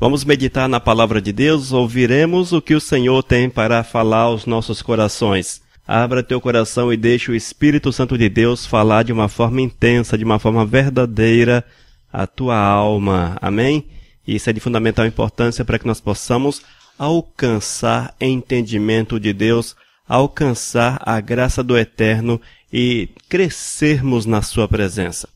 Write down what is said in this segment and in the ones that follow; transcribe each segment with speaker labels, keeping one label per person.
Speaker 1: Vamos meditar na palavra de Deus, ouviremos o que o Senhor tem para falar aos nossos corações. Abra teu coração e deixe o Espírito Santo de Deus falar de uma forma intensa, de uma forma verdadeira a tua alma. Amém? Isso é de fundamental importância para que nós possamos alcançar entendimento de Deus, alcançar a graça do Eterno e crescermos na sua presença.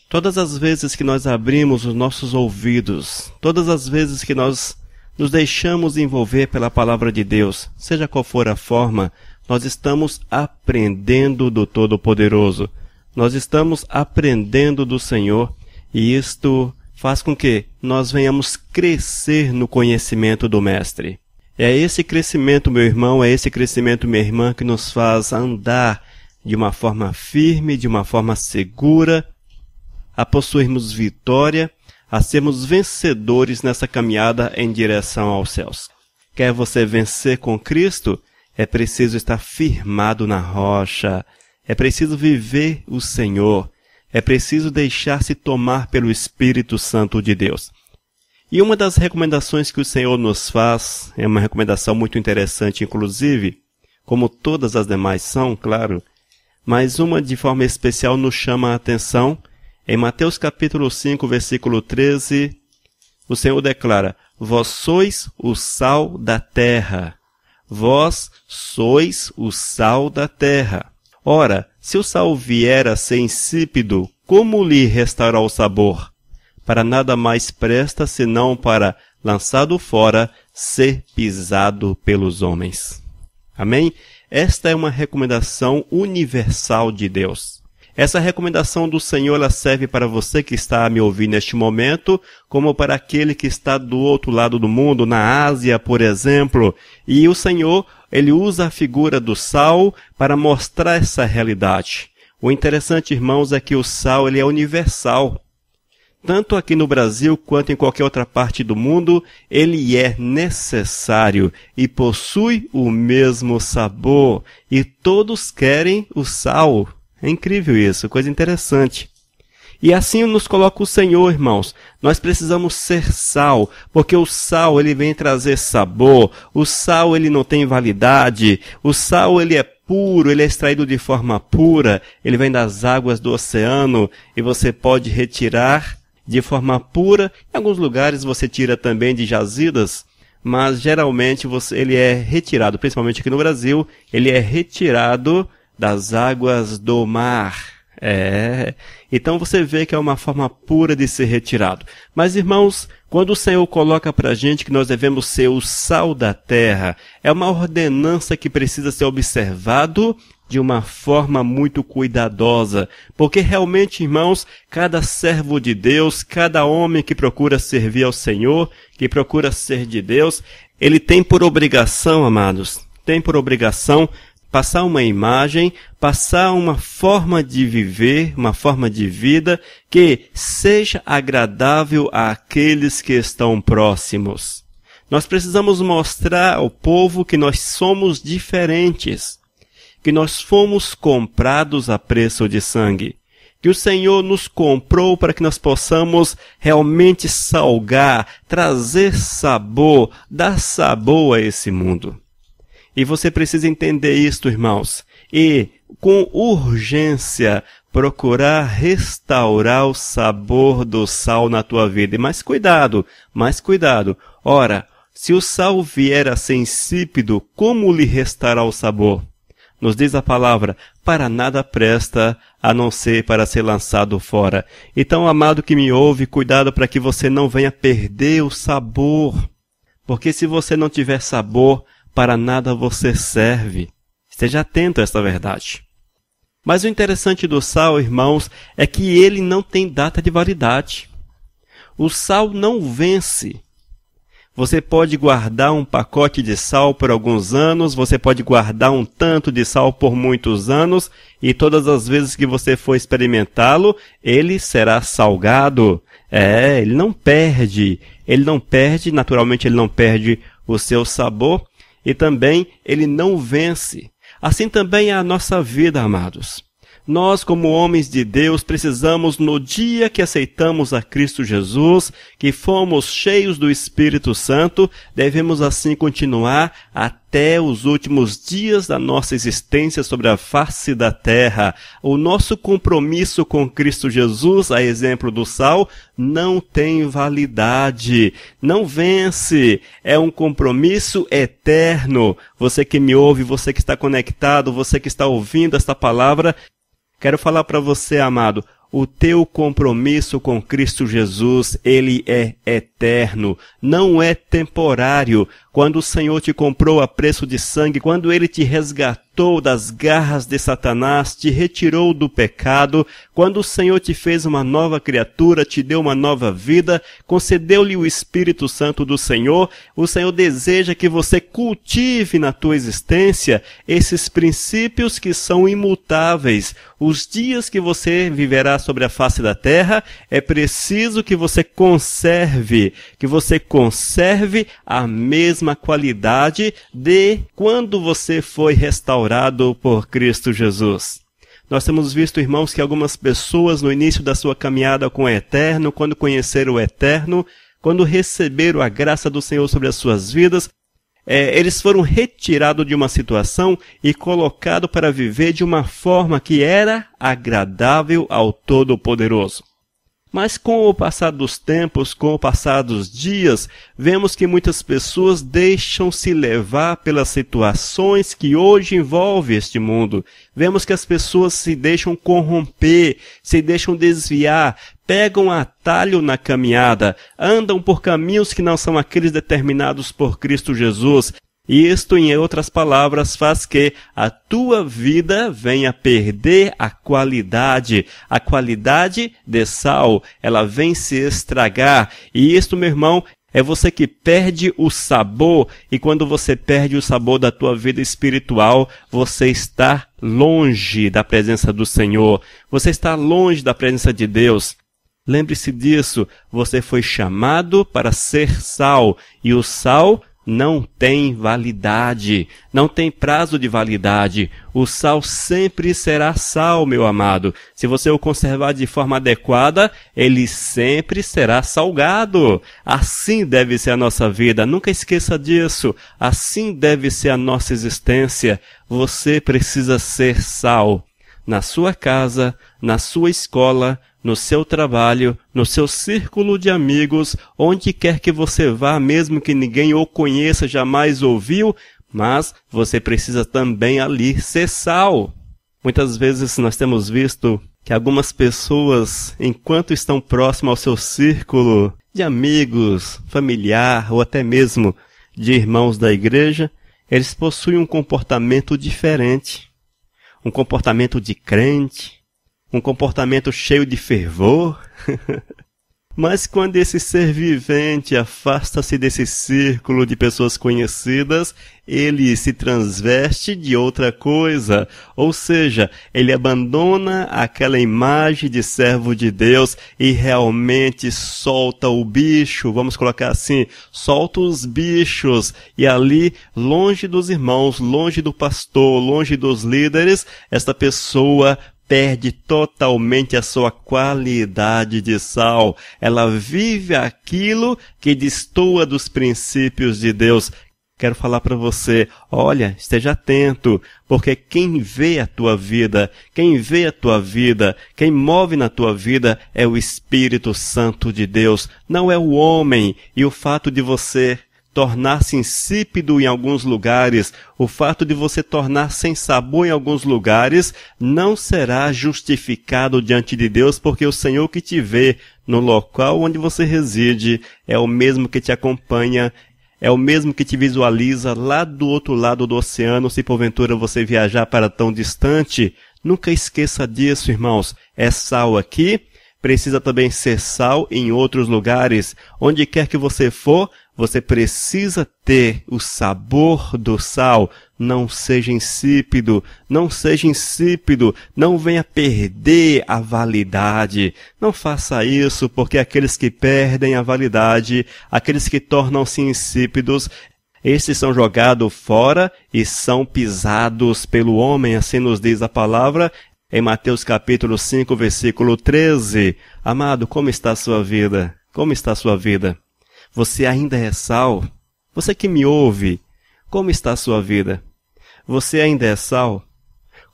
Speaker 1: Todas as vezes que nós abrimos os nossos ouvidos, todas as vezes que nós nos deixamos envolver pela palavra de Deus, seja qual for a forma, nós estamos aprendendo do Todo-Poderoso. Nós estamos aprendendo do Senhor e isto faz com que nós venhamos crescer no conhecimento do Mestre. É esse crescimento, meu irmão, é esse crescimento, minha irmã, que nos faz andar de uma forma firme, de uma forma segura, a possuirmos vitória, a sermos vencedores nessa caminhada em direção aos céus. Quer você vencer com Cristo? É preciso estar firmado na rocha, é preciso viver o Senhor, é preciso deixar-se tomar pelo Espírito Santo de Deus. E uma das recomendações que o Senhor nos faz, é uma recomendação muito interessante, inclusive, como todas as demais são, claro, mas uma de forma especial nos chama a atenção. Em Mateus capítulo 5, versículo 13, o Senhor declara: Vós sois o sal da terra. Vós sois o sal da terra. Ora, se o sal vier a ser insípido, como lhe restaurar o sabor? Para nada mais presta, senão para, lançado fora, ser pisado pelos homens. Amém? Esta é uma recomendação universal de Deus. Essa recomendação do Senhor, ela serve para você que está a me ouvir neste momento, como para aquele que está do outro lado do mundo, na Ásia, por exemplo. E o Senhor, ele usa a figura do sal para mostrar essa realidade. O interessante, irmãos, é que o sal, ele é universal. Tanto aqui no Brasil quanto em qualquer outra parte do mundo, ele é necessário e possui o mesmo sabor. E todos querem o sal. É incrível isso, coisa interessante. E assim nos coloca o Senhor, irmãos. Nós precisamos ser sal, porque o sal ele vem trazer sabor. O sal ele não tem validade. O sal ele é puro, ele é extraído de forma pura. Ele vem das águas do oceano e você pode retirar de forma pura. Em alguns lugares você tira também de jazidas, mas geralmente ele é retirado, principalmente aqui no Brasil, ele é retirado das águas do mar. Então você vê que é uma forma pura de ser retirado. Mas, irmãos, quando o Senhor coloca para a gente que nós devemos ser o sal da terra, é uma ordenança que precisa ser observado de uma forma muito cuidadosa. Porque realmente, irmãos, cada servo de Deus, cada homem que procura servir ao Senhor, que procura ser de Deus, ele tem por obrigação, amados, tem por obrigação passar uma imagem, passar uma forma de viver, uma forma de vida que seja agradável àqueles que estão próximos. Nós precisamos mostrar ao povo que nós somos diferentes, que nós fomos comprados a preço de sangue, que o Senhor nos comprou para que nós possamos realmente salgar, trazer sabor, dar sabor a esse mundo. E você precisa entender isto, irmãos, e com urgência procurar restaurar o sabor do sal na tua vida. E mais cuidado. Ora, se o sal vier a ser insípido, como lhe restaurar o sabor? Nos diz a palavra: para nada presta, a não ser para ser lançado fora. Então, amado que me ouve, cuidado para que você não venha perder o sabor. Porque se você não tiver sabor, para nada você serve. Esteja atento a esta verdade. Mas o interessante do sal, irmãos, é que ele não tem data de validade. O sal não vence. Você pode guardar um pacote de sal por alguns anos, você pode guardar um tanto de sal por muitos anos, e todas as vezes que você for experimentá-lo, ele será salgado. Ele não perde, naturalmente ele não perde o seu sabor, e também ele não vence. Assim também é a nossa vida, amados. Nós, como homens de Deus, precisamos, no dia que aceitamos a Cristo Jesus, que fomos cheios do Espírito Santo, devemos assim continuar até os últimos dias da nossa existência sobre a face da terra. O nosso compromisso com Cristo Jesus, a exemplo do sal, não tem validade, não vence. É um compromisso eterno. Você que me ouve, você que está conectado, você que está ouvindo esta palavra, quero falar para você, amado, o teu compromisso com Cristo Jesus, ele é eterno, não é temporário. Quando o Senhor te comprou a preço de sangue, quando Ele te resgatou das garras de Satanás, te retirou do pecado, quando o Senhor te fez uma nova criatura, te deu uma nova vida, concedeu-lhe o Espírito Santo do Senhor, o Senhor deseja que você cultive na tua existência esses princípios que são imutáveis. Os dias que você viverá sobre a face da terra, é preciso que você conserve a mesma qualidade de quando você foi restaurado por Cristo Jesus. Nós temos visto, irmãos, que algumas pessoas no início da sua caminhada com o Eterno, quando conheceram o Eterno, quando receberam a graça do Senhor sobre as suas vidas, eles foram retirados de uma situação e colocados para viver de uma forma que era agradável ao Todo-Poderoso. Mas com o passar dos tempos, com o passar dos dias, vemos que muitas pessoas deixam-se levar pelas situações que hoje envolvem este mundo. Vemos que as pessoas se deixam corromper, se deixam desviar, pegam atalho na caminhada, andam por caminhos que não são aqueles determinados por Cristo Jesus. E isto, em outras palavras, faz que a tua vida venha perder a qualidade de sal. Ela vem se estragar. E isto, meu irmão, é você que perde o sabor. E quando você perde o sabor da tua vida espiritual, você está longe da presença do Senhor. Você está longe da presença de Deus. Lembre-se disso. Você foi chamado para ser sal. E o sal não tem validade, não tem prazo de validade. O sal sempre será sal, meu amado. Se você o conservar de forma adequada, ele sempre será salgado. Assim deve ser a nossa vida. Nunca esqueça disso. Assim deve ser a nossa existência. Você precisa ser sal. Na sua casa, na sua escola, no seu trabalho, no seu círculo de amigos, onde quer que você vá, mesmo que ninguém o conheça, jamais ouviu, mas você precisa também ali ser sal. Muitas vezes nós temos visto que algumas pessoas, enquanto estão próximas ao seu círculo de amigos, familiar ou até mesmo de irmãos da igreja, eles possuem um comportamento diferente, um comportamento de crente, um comportamento cheio de fervor. Mas quando esse ser vivente afasta-se desse círculo de pessoas conhecidas, ele se transveste de outra coisa. Ou seja, ele abandona aquela imagem de servo de Deus e realmente solta o bicho, vamos colocar assim, solta os bichos. E ali, longe dos irmãos, longe do pastor, longe dos líderes, esta pessoa perde totalmente a sua qualidade de sal. Ela vive aquilo que destoa dos princípios de Deus. Quero falar para você, olha, esteja atento, porque quem vê a tua vida, quem move na tua vida é o Espírito Santo de Deus, não é o homem. E o fato de você tornar-se insípido em alguns lugares, o fato de você tornar sem sabor em alguns lugares, não será justificado diante de Deus, porque o Senhor que te vê no local onde você reside é o mesmo que te acompanha, é o mesmo que te visualiza lá do outro lado do oceano, se porventura você viajar para tão distante. Nunca esqueça disso, irmãos. É sal aqui, precisa também ser sal em outros lugares. Onde quer que você for, você precisa ter o sabor do sal. Não seja insípido, não venha perder a validade. Não faça isso, porque aqueles que perdem a validade, aqueles que tornam-se insípidos, estes são jogados fora e são pisados pelo homem, assim nos diz a palavra. em Mateus capítulo 5, versículo 13. Amado, como está a sua vida? Como está a sua vida? Você ainda é sal? Você que me ouve, como está a sua vida? Você ainda é sal?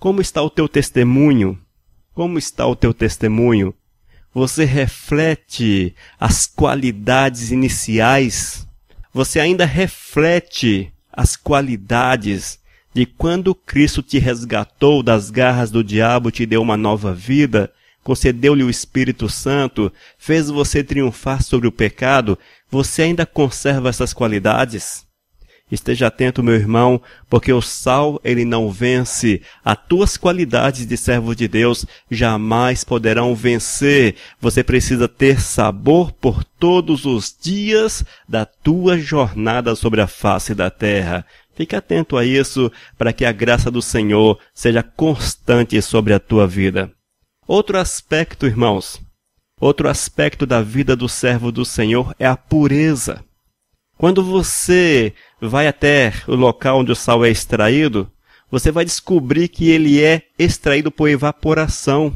Speaker 1: Como está o teu testemunho? Como está o teu testemunho? Você reflete as qualidades iniciais? Você ainda reflete as qualidades de quando Cristo te resgatou das garras do diabo, te deu uma nova vida, concedeu-lhe o Espírito Santo, fez você triunfar sobre o pecado? Você ainda conserva essas qualidades? Esteja atento, meu irmão, porque o sal, ele não vence. As tuas qualidades de servo de Deus jamais poderão vencer. Você precisa ter sabor por todos os dias da tua jornada sobre a face da terra. Fique atento a isso, para que a graça do Senhor seja constante sobre a tua vida. Outro aspecto, irmãos, outro aspecto da vida do servo do Senhor é a pureza. Quando você vai até o local onde o sal é extraído, você vai descobrir que ele é extraído por evaporação.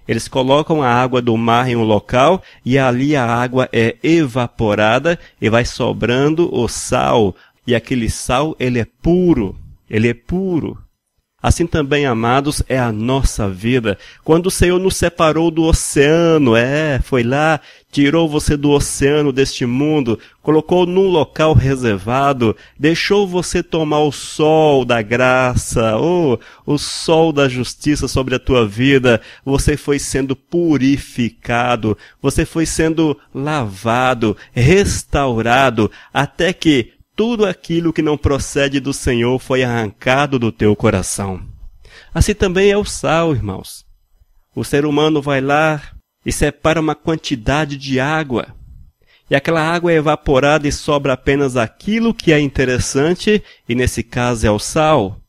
Speaker 1: Eles colocam a água do mar em um local e ali a água é evaporada e vai sobrando o sal. E aquele sal, ele é puro. Ele é puro. Assim também, amados, é a nossa vida. Quando o Senhor nos separou do oceano, foi lá, tirou você do oceano deste mundo, colocou num local reservado, deixou você tomar o sol da graça, o sol da justiça sobre a tua vida. Você foi sendo purificado, você foi sendo lavado, restaurado, até que tudo aquilo que não procede do Senhor foi arrancado do teu coração. Assim também é o sal, irmãos. O ser humano vai lá e separa uma quantidade de água. E aquela água é evaporada e sobra apenas aquilo que é interessante, e nesse caso é o sal.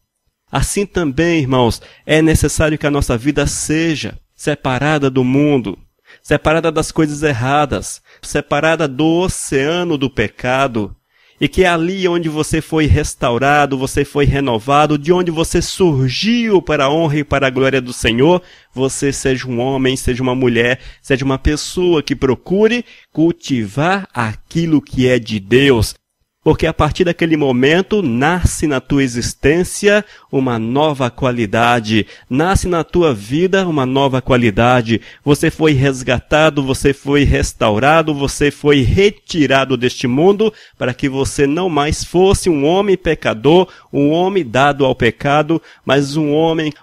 Speaker 1: Assim também, irmãos, é necessário que a nossa vida seja separada do mundo, separada das coisas erradas, separada do oceano do pecado, e que ali onde você foi restaurado, você foi renovado, de onde você surgiu para a honra e para a glória do Senhor, você seja um homem, seja uma mulher, seja uma pessoa que procure cultivar aquilo que é de Deus. Porque a partir daquele momento, nasce na tua existência uma nova qualidade, nasce na tua vida uma nova qualidade. Você foi resgatado, você foi restaurado, você foi retirado deste mundo para que você não mais fosse um homem pecador, um homem dado ao pecado, mas um homem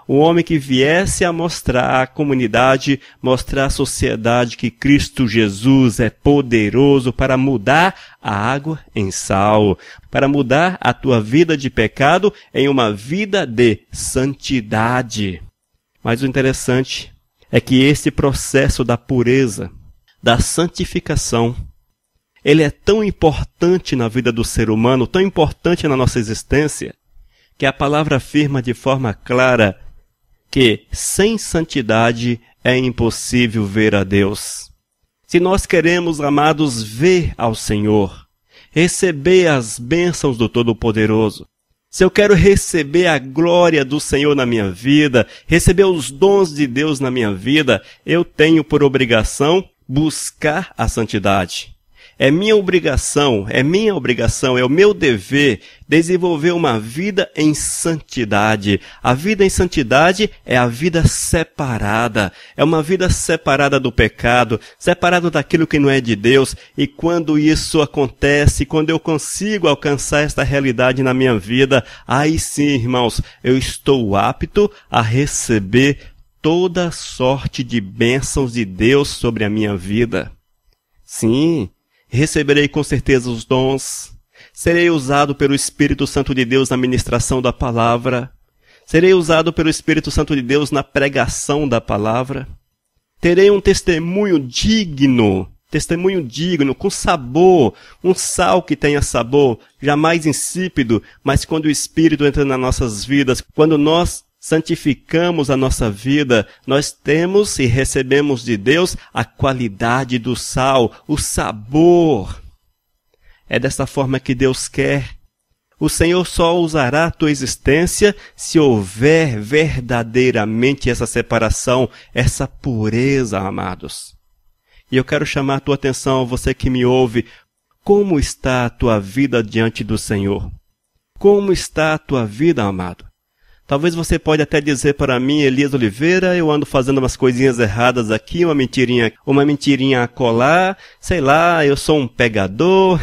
Speaker 1: que viesse a mostrar à comunidade, mostrar à sociedade que Cristo Jesus é poderoso para mudar a água em sal, para mudar a tua vida de pecado em uma vida de santidade. Mas o interessante é que esse processo da pureza, da santificação, ele é tão importante na vida do ser humano, tão importante na nossa existência, que a palavra afirma de forma clara que sem santidade é impossível ver a Deus. Se nós queremos, amados, ver ao Senhor, receber as bênçãos do Todo-Poderoso, se eu quero receber a glória do Senhor na minha vida, receber os dons de Deus na minha vida, eu tenho por obrigação buscar a santidade. É minha obrigação, é o meu dever desenvolver uma vida em santidade. A vida em santidade é a vida separada. É uma vida separada do pecado, separada daquilo que não é de Deus. E quando isso acontece, quando eu consigo alcançar esta realidade na minha vida, aí sim, irmãos, eu estou apto a receber toda sorte de bênçãos de Deus sobre a minha vida. Sim, receberei com certeza os dons, serei usado pelo Espírito Santo de Deus na ministração da palavra, serei usado pelo Espírito Santo de Deus na pregação da palavra, terei um testemunho digno, com sabor, um sal que tenha sabor, jamais insípido, mas quando o Espírito entra nas nossas vidas, quando nós santificamos a nossa vida, nós temos e recebemos de Deus a qualidade do sal, o sabor. É dessa forma que Deus quer. O Senhor só usará a tua existência se houver verdadeiramente essa separação, essa pureza, amados. E eu quero chamar a tua atenção, você que me ouve, como está a tua vida diante do Senhor? Como está a tua vida, amado? Talvez você pode até dizer para mim, Elias Oliveira, eu ando fazendo umas coisinhas erradas aqui, uma mentirinha a colar, sei lá, eu sou um pegador,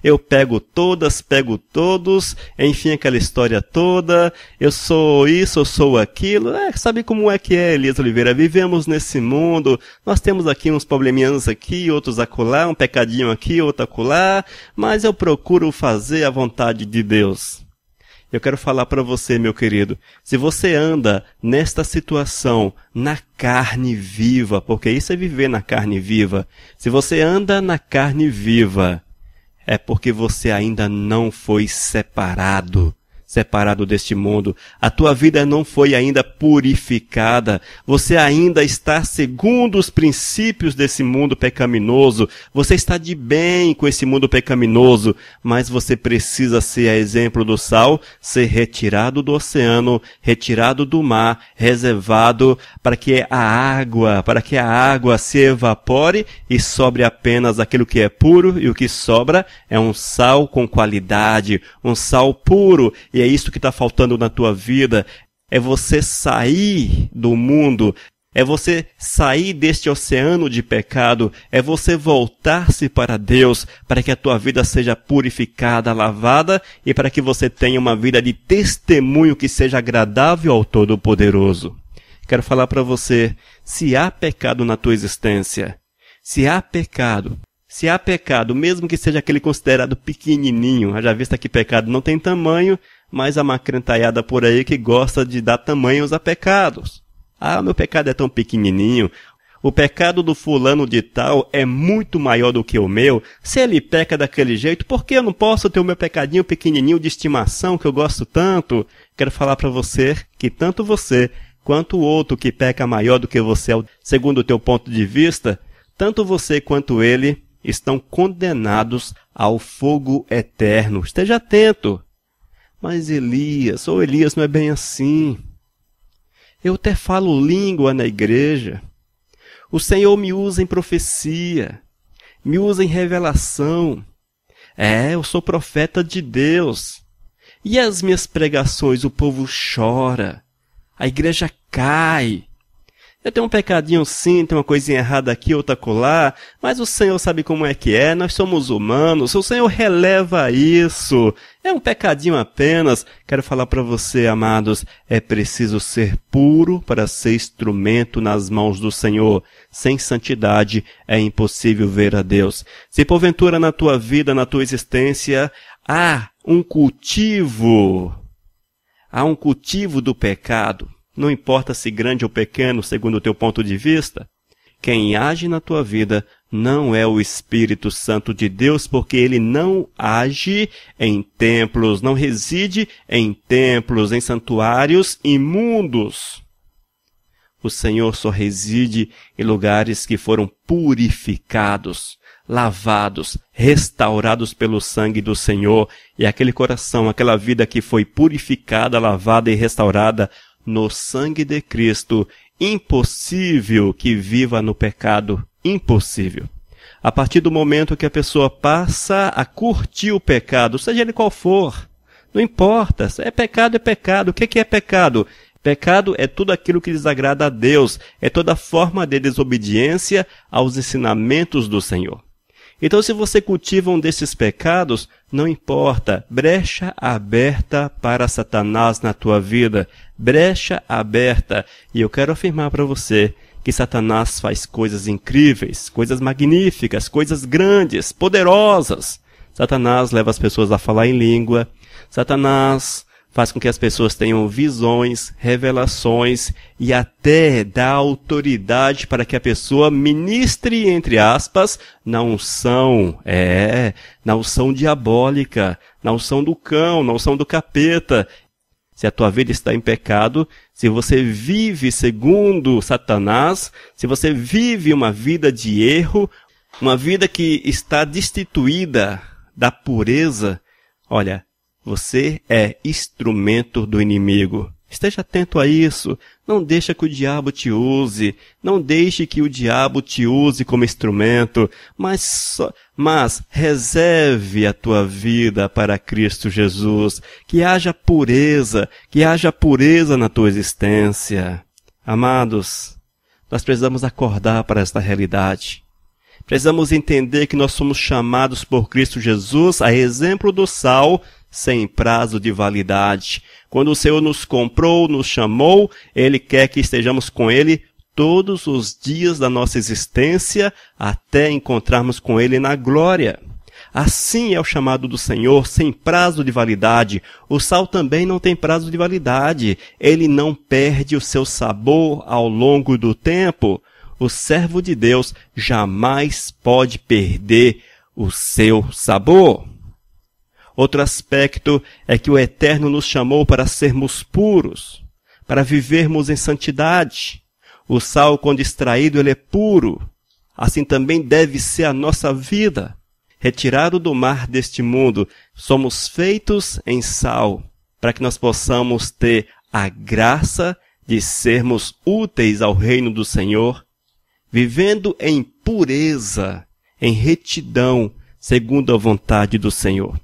Speaker 1: eu pego todas, pego todos, enfim, aquela história toda, eu sou isso, eu sou aquilo. Sabe como é que é, Elias Oliveira? Vivemos nesse mundo, nós temos aqui uns probleminhas aqui, outros acolá, um pecadinho aqui, outro acolá, mas eu procuro fazer a vontade de Deus. Eu quero falar para você, meu querido, se você anda nesta situação, na carne viva, porque isso é viver na carne viva, se você anda na carne viva, é porque você ainda não foi separado deste mundo. A tua vida não foi ainda purificada. Você ainda está segundo os princípios desse mundo pecaminoso. Você está de bem com esse mundo pecaminoso, mas você precisa ser a exemplo do sal, ser retirado do oceano, retirado do mar, reservado para que a água se evapore e sobre apenas aquilo que é puro, e o que sobra é um sal com qualidade, um sal puro. E é isso que está faltando na tua vida, é você sair do mundo, é você sair deste oceano de pecado, é você voltar-se para Deus, para que a tua vida seja purificada, lavada, e para que você tenha uma vida de testemunho que seja agradável ao Todo-Poderoso. Quero falar para você, se há pecado na tua existência, se há pecado, mesmo que seja aquele considerado pequenininho, já visto que pecado não tem tamanho, mas há uma crentaiada por aí que gosta de dar tamanhos a pecados. Meu pecado é tão pequenininho, o pecado do fulano de tal é muito maior do que o meu. Se ele peca daquele jeito, por que eu não posso ter o meu pecadinho pequenininho de estimação que eu gosto tanto? Quero falar para você que tanto você quanto o outro que peca maior do que você, segundo o teu ponto de vista, tanto você quanto ele estão condenados ao fogo eterno. Esteja atento. Mas Elias não é bem assim. Eu até falo língua na igreja. O Senhor me usa em profecia, me usa em revelação. Eu sou profeta de Deus. E as minhas pregações, o povo chora, a igreja cai. Eu tenho um pecadinho sim, tem uma coisinha errada aqui, outra acolá, mas o Senhor sabe como é que é, nós somos humanos, o Senhor releva isso, é um pecadinho apenas. Quero falar para você, amados, é preciso ser puro para ser instrumento nas mãos do Senhor. Sem santidade é impossível ver a Deus. Se porventura na tua vida, na tua existência, há um cultivo do pecado, não importa se grande ou pequeno, segundo o teu ponto de vista, quem age na tua vida não é o Espírito Santo de Deus, porque ele não age em templos, não reside em templos, em santuários imundos. O Senhor só reside em lugares que foram purificados, lavados, restaurados pelo sangue do Senhor. E aquele coração, aquela vida que foi purificada, lavada e restaurada no sangue de Cristo, impossível que viva no pecado, impossível. A partir do momento que a pessoa passa a curtir o pecado, seja ele qual for, não importa, é pecado. O que é pecado? Pecado é tudo aquilo que desagrada a Deus, é toda forma de desobediência aos ensinamentos do Senhor. Então, se você cultiva um desses pecados, não importa, brecha aberta para Satanás na tua vida, brecha aberta. E eu quero afirmar para você que Satanás faz coisas incríveis, coisas magníficas, coisas grandes, poderosas. Satanás leva as pessoas a falar em língua, Satanás faz com que as pessoas tenham visões, revelações e até dá autoridade para que a pessoa ministre, entre aspas, na unção diabólica, na unção do cão, na unção do capeta. Se a tua vida está em pecado, se você vive segundo Satanás, se você vive uma vida de erro, uma vida que está destituída da pureza, olha, Você é instrumento do inimigo. Esteja atento a isso. Não deixe que o diabo te use. Não deixe que o diabo te use como instrumento. Mas reserve a tua vida para Cristo Jesus. Que haja pureza na tua existência. Amados, nós precisamos acordar para esta realidade. Precisamos entender que nós somos chamados por Cristo Jesus, a exemplo do sal, sem prazo de validade. Quando o Senhor nos comprou, nos chamou, Ele quer que estejamos com Ele todos os dias da nossa existência, até encontrarmos com Ele na glória. Assim é o chamado do Senhor, sem prazo de validade. O sal também não tem prazo de validade. Ele não perde o seu sabor ao longo do tempo. O servo de Deus jamais pode perder o seu sabor. Outro aspecto é que o Eterno nos chamou para sermos puros, para vivermos em santidade. O sal, quando extraído, ele é puro. Assim também deve ser a nossa vida. Retirado do mar deste mundo, somos feitos em sal, para que nós possamos ter a graça de sermos úteis ao reino do Senhor, vivendo em pureza, em retidão, segundo a vontade do Senhor.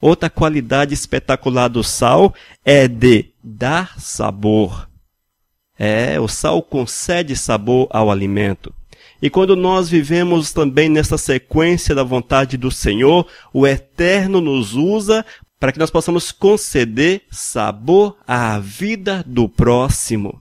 Speaker 1: Outra qualidade espetacular do sal é de dar sabor. O sal concede sabor ao alimento. E quando nós vivemos também nessa sequência da vontade do Senhor, o Eterno nos usa para que nós possamos conceder sabor à vida do próximo.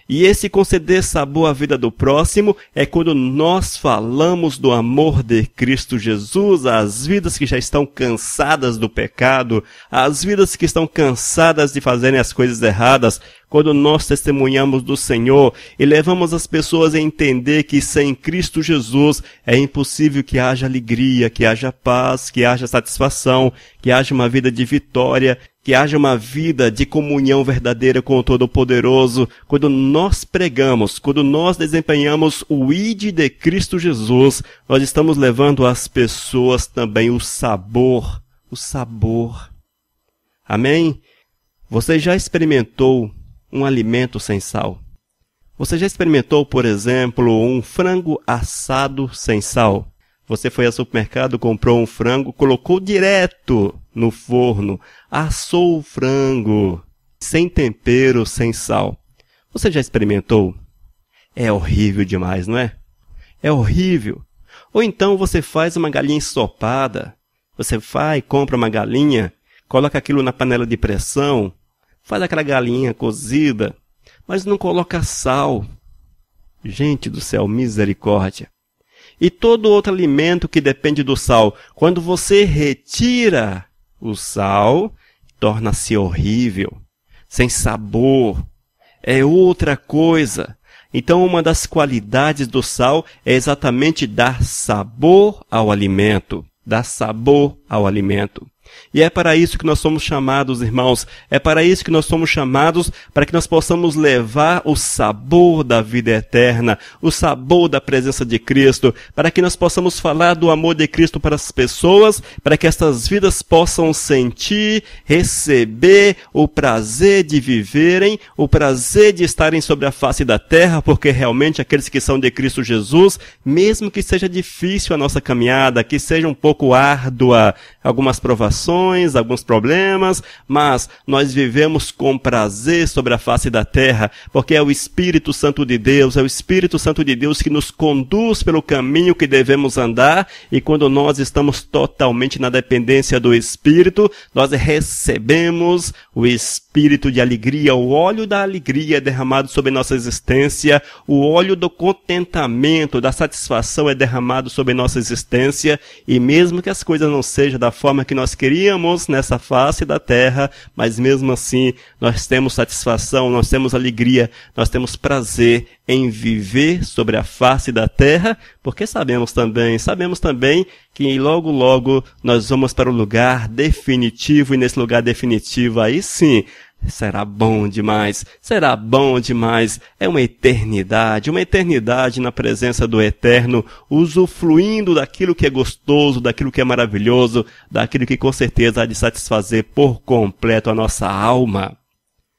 Speaker 1: E esse conceder sabor à vida do próximo é quando nós falamos do amor de Cristo Jesus às vidas que já estão cansadas do pecado, às vidas que estão cansadas de fazerem as coisas erradas, quando nós testemunhamos do Senhor e levamos as pessoas a entender que sem Cristo Jesus é impossível que haja alegria, que haja paz, que haja satisfação, que haja uma vida de vitória, que haja uma vida de comunhão verdadeira com o Todo-Poderoso. Quando nós pregamos, quando nós desempenhamos o ID de Cristo Jesus, nós estamos levando às pessoas também o sabor. Amém? Você já experimentou um alimento sem sal? Você já experimentou, por exemplo, um frango assado sem sal? Você foi ao supermercado, comprou um frango, colocou direto no forno, assou o frango, sem tempero, sem sal. Você já experimentou? É horrível demais, não é? É horrível. Ou então você faz uma galinha ensopada. Você vai, compra uma galinha, coloca aquilo na panela de pressão, faz aquela galinha cozida, mas não coloca sal. Gente do céu, misericórdia. E todo outro alimento que depende do sal, quando você retira o sal, torna-se horrível, sem sabor, é outra coisa. Então, uma das qualidades do sal é exatamente dar sabor ao alimento, dar sabor ao alimento. E é para isso que nós somos chamados, irmãos, é para isso que nós somos chamados, para que nós possamos levar o sabor da vida eterna, o sabor da presença de Cristo, para que nós possamos falar do amor de Cristo para as pessoas, para que estas vidas possam sentir, receber o prazer de viverem, o prazer de estarem sobre a face da terra, porque realmente aqueles que são de Cristo Jesus, mesmo que seja difícil a nossa caminhada, que seja um pouco árdua, algumas provações, alguns problemas, mas nós vivemos com prazer sobre a face da terra, porque é o Espírito Santo de Deus, é o Espírito Santo de Deus que nos conduz pelo caminho que devemos andar, e quando nós estamos totalmente na dependência do Espírito, nós recebemos o Espírito de alegria, o óleo da alegria é derramado sobre nossa existência, o óleo do contentamento, da satisfação é derramado sobre nossa existência, e mesmo que as coisas não sejam da forma que nós queríamos nessa face da terra, mas mesmo assim nós temos satisfação, nós temos alegria, nós temos prazer em viver sobre a face da terra, porque sabemos também que logo logo nós vamos para o lugar definitivo, e nesse lugar definitivo aí sim, Será bom demais, será bom demais. É uma eternidade na presença do Eterno, usufruindo daquilo que é gostoso, daquilo que é maravilhoso, daquilo que com certeza há de satisfazer por completo a nossa alma.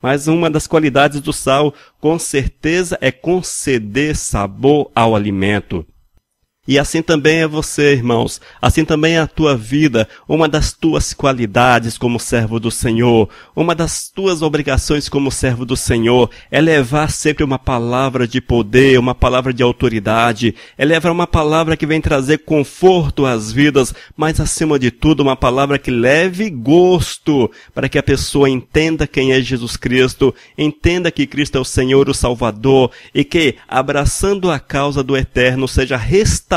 Speaker 1: Mas uma das qualidades do sal, com certeza, é conceder sabor ao alimento. E assim também é você, irmãos, assim também é a tua vida, uma das tuas qualidades como servo do Senhor, uma das tuas obrigações como servo do Senhor é levar sempre uma palavra de poder, uma palavra de autoridade, é levar uma palavra que vem trazer conforto às vidas, mas acima de tudo uma palavra que leve gosto, para que a pessoa entenda quem é Jesus Cristo, entenda que Cristo é o Senhor, o Salvador, e que, abraçando a causa do Eterno, seja restaurado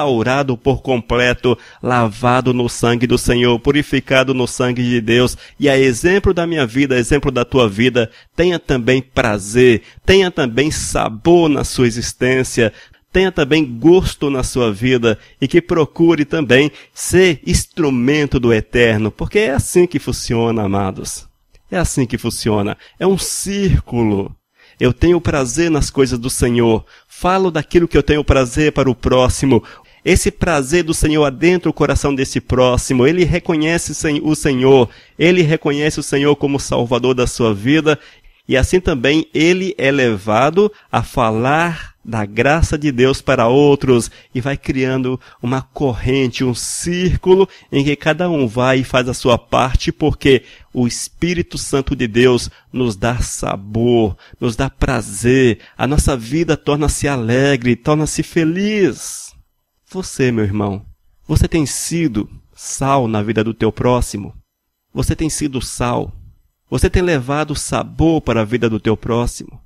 Speaker 1: por completo, lavado no sangue do Senhor, purificado no sangue de Deus, e a exemplo da minha vida, a exemplo da tua vida, tenha também prazer, tenha também sabor na sua existência, tenha também gosto na sua vida, e que procure também ser instrumento do Eterno, porque é assim que funciona, amados. É assim que funciona. É um círculo. Eu tenho prazer nas coisas do Senhor, falo daquilo que eu tenho prazer para o próximo. Esse prazer do Senhor adentra o coração desse próximo, ele reconhece o Senhor, ele reconhece o Senhor como Salvador da sua vida, e assim também ele é levado a falar da graça de Deus para outros, e vai criando uma corrente, um círculo, em que cada um vai e faz a sua parte, porque o Espírito Santo de Deus nos dá sabor, nos dá prazer, a nossa vida torna-se alegre, torna-se feliz. Você, meu irmão, você tem sido sal na vida do teu próximo? Você tem sido sal? Você tem levado sabor para a vida do teu próximo?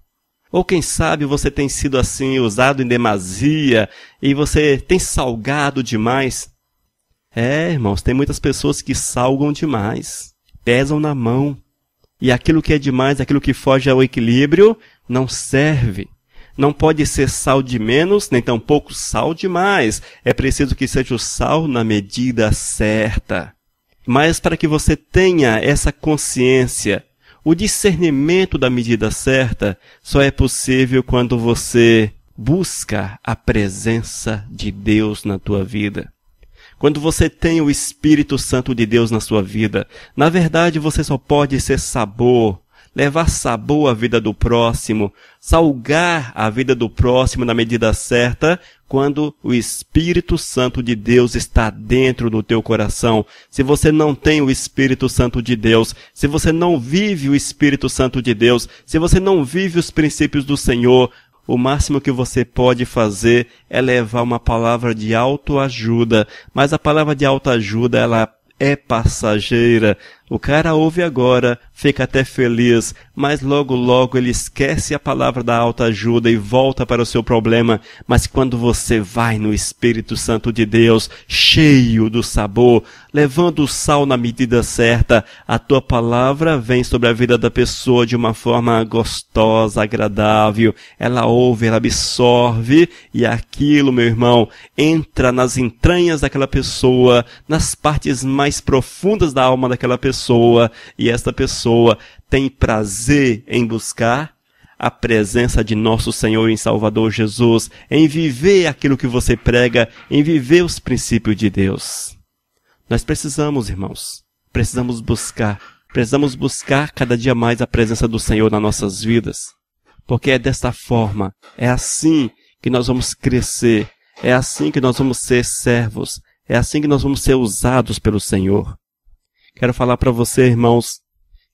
Speaker 1: Ou quem sabe você tem sido assim, usado em demasia, e você tem salgado demais? Irmãos, tem muitas pessoas que salgam demais, pesam na mão, e aquilo que é demais, aquilo que foge ao equilíbrio, não serve. Não pode ser sal de menos, nem tampouco sal demais. É preciso que seja o sal na medida certa. Mas para que você tenha essa consciência, o discernimento da medida certa, só é possível quando você busca a presença de Deus na tua vida. Quando você tem o Espírito Santo de Deus na sua vida, na verdade você só pode ser sabor, levar sabor à vida do próximo, salgar a vida do próximo na medida certa, quando o Espírito Santo de Deus está dentro do teu coração. Se você não tem o Espírito Santo de Deus, se você não vive o Espírito Santo de Deus, se você não vive os princípios do Senhor, o máximo que você pode fazer é levar uma palavra de autoajuda, mas a palavra de autoajuda, ela é passageira. O cara ouve agora, fica até feliz, mas logo logo ele esquece a palavra da autoajuda e volta para o seu problema. Mas quando você vai no Espírito Santo de Deus, cheio do sabor, levando o sal na medida certa, a tua palavra vem sobre a vida da pessoa de uma forma gostosa, agradável. Ela ouve, ela absorve, e aquilo, meu irmão, entra nas entranhas daquela pessoa, nas partes mais profundas da alma daquela pessoa, e esta pessoa tem prazer em buscar a presença de nosso Senhor e Salvador Jesus, em viver aquilo que você prega, em viver os princípios de Deus. Nós precisamos, irmãos, precisamos buscar cada dia mais a presença do Senhor nas nossas vidas, porque é desta forma, é assim que nós vamos crescer, é assim que nós vamos ser servos, é assim que nós vamos ser usados pelo Senhor. Quero falar para você, irmãos,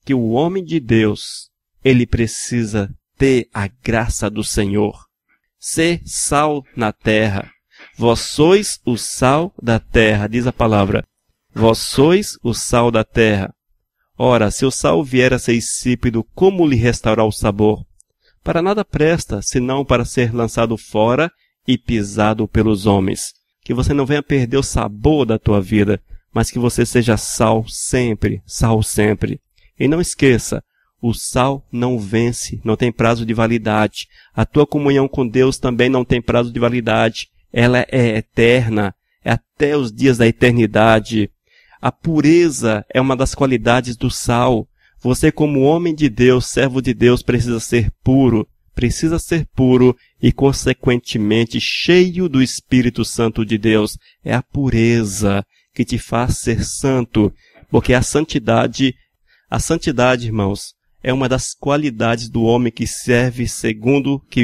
Speaker 1: que o homem de Deus, ele precisa ter a graça do Senhor. Ser sal na terra. Vós sois o sal da terra, diz a palavra. Vós sois o sal da terra. Ora, se o sal vier a ser insípido, como lhe restaurar o sabor? Para nada presta, senão para ser lançado fora e pisado pelos homens. Que você não venha perder o sabor da tua vida, mas que você seja sal sempre, sal sempre. E não esqueça, o sal não vence, não tem prazo de validade. A tua comunhão com Deus também não tem prazo de validade. Ela é eterna, é até os dias da eternidade. A pureza é uma das qualidades do sal. Você, como homem de Deus, servo de Deus, precisa ser puro e, consequentemente, cheio do Espírito Santo de Deus. É a pureza que te faz ser santo, porque a santidade, irmãos, é uma das qualidades do homem que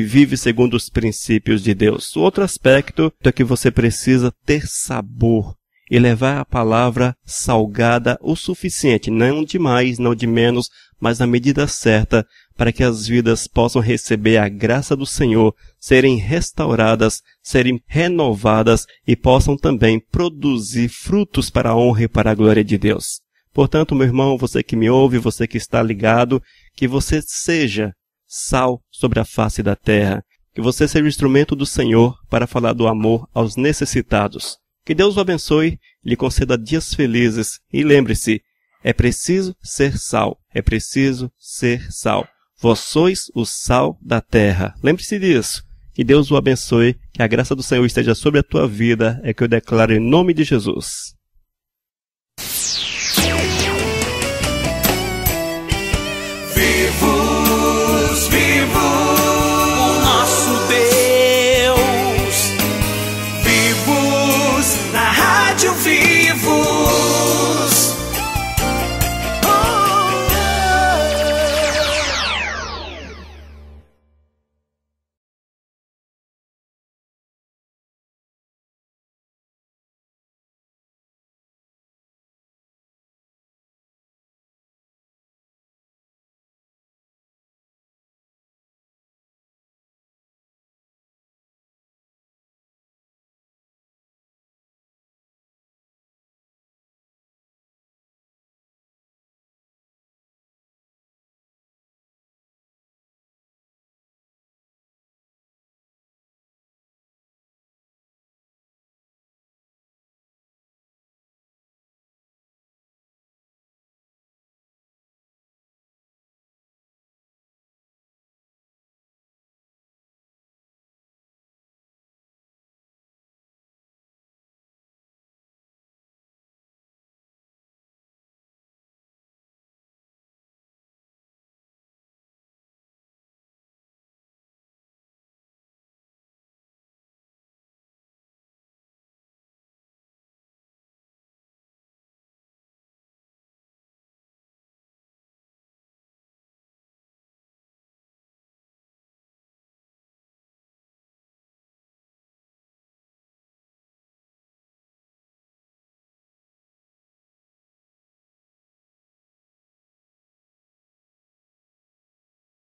Speaker 1: vive segundo os princípios de Deus. O outro aspecto é que você precisa ter sabor e levar a palavra salgada o suficiente, não de mais, não de menos, mas na medida certa, para que as vidas possam receber a graça do Senhor, serem restauradas, serem renovadas e possam também produzir frutos para a honra e para a glória de Deus. Portanto, meu irmão, você que me ouve, você que está ligado, que você seja sal sobre a face da terra, que você seja o instrumento do Senhor para falar do amor aos necessitados. Que Deus o abençoe, lhe conceda dias felizes e lembre-se, é preciso ser sal, é preciso ser sal. Vós sois o sal da terra. Lembre-se disso. Que Deus o abençoe, que a graça do Senhor esteja sobre a tua vida, é que eu declaro em nome de Jesus.